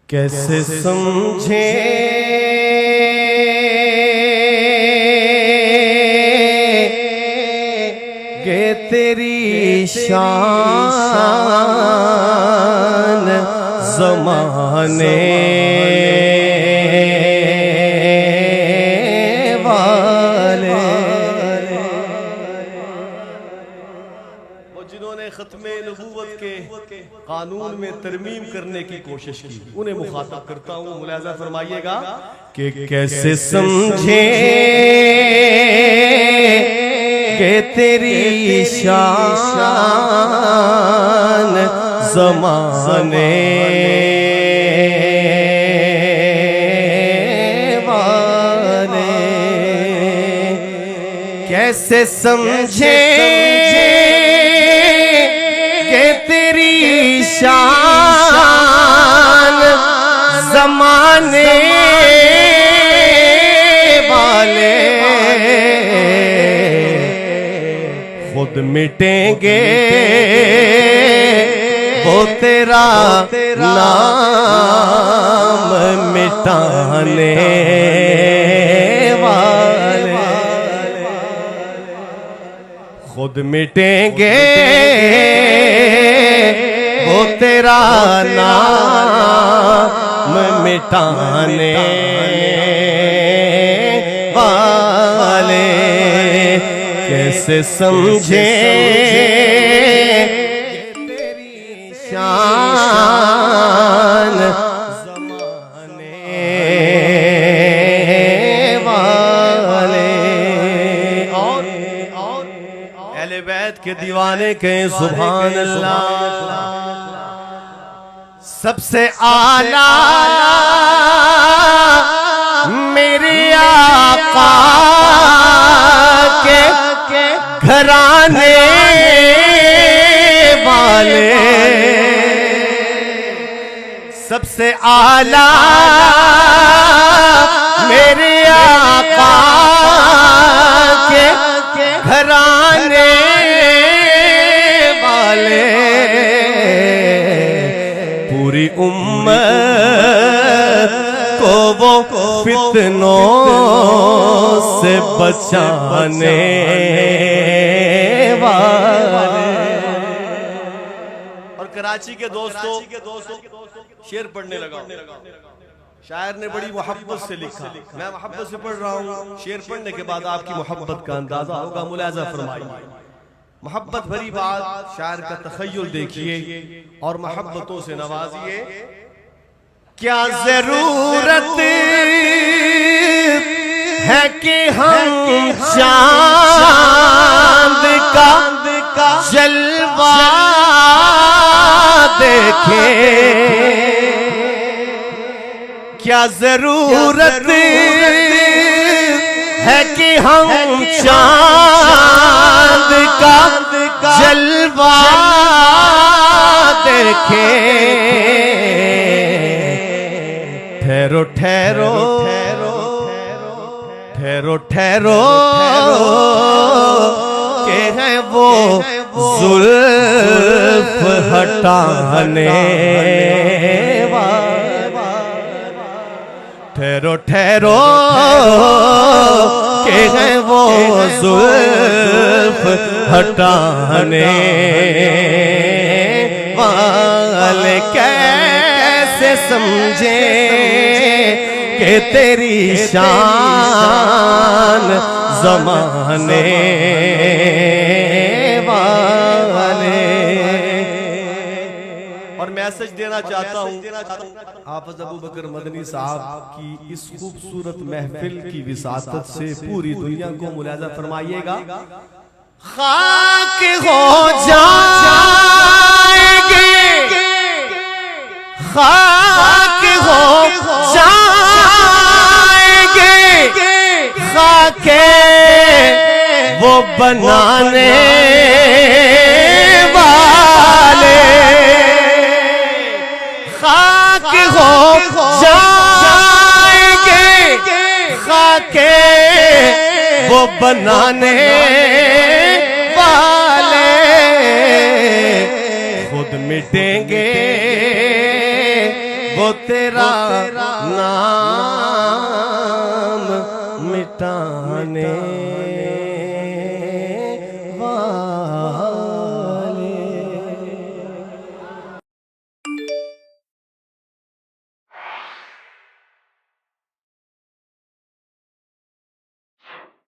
कैसे समझे गे तेरी शान ज़माने वाले। वो जिन्होंने खत्मे नबूवत के कानून में तरमीम करने की कोशिश की, उन्हें मुखातब करता हूँ। मुलाज़ा फरमाइएगा कि कैसे समझे कि तेरी शान ज़माने वाले। कैसे समझे कि तेरी शान ज़माने वाले। खुद मिटेंगे वो तेरा नाम मिटाने वाले। खुद मिटेंगे वो तेरा नाम मिटाने वाले। कैसे समझे तेरी शान ज़माने वाले। और अहले बैत के दीवाने कहें सुभान अल्लाह। सबसे आला मेरे आका के घराने वाले। सबसे आला मेरे आका के घराने वाले। पूरी उम्मत को वो फितनों से बचाने वाले। और कराची के दोस्तों शेर पढ़ने लगा। शायर ने बड़ी मोहब्बत से लिखा, मैं मोहब्बत से पढ़ रहा हूँ। शेर पढ़ने के बाद आपकी मोहब्बत का अंदाजा होगा। मुलाज़ा फरमाइए, मोहब्बत भरी बात, शायर का तखय्युल देखिए और मोहब्बतों से नवाजिए। क्या जरूरत है कि हम चांद का जलवा देखें। क्या जरूरत है कि हम चांद का जलवा देखें। ठहरो ठहरो ठहरो ठहरो के हैं वो जुल्फ हटाने वाले। ठहरो ठहरो के हैं वो जुल्फ हटाने वाले। कैसे समझे कि तेरी शान ज़माने वाले। और मैसेज देना चाहता हूँ हाफ़िज़ अबू बकर मदनी साहब की इस खूबसूरत महफिल की विसातत से पूरी दुनिया को। मुलाज़ा फरमाइएगा, खाक हो जाएंगे, खाक हो जाएंगे, खाके वो बनाने वाले। खाक हो जाएंगे, खाके वो बनाने वाले। खुद मिटेंगे वो वो तेरा नाम मिटाने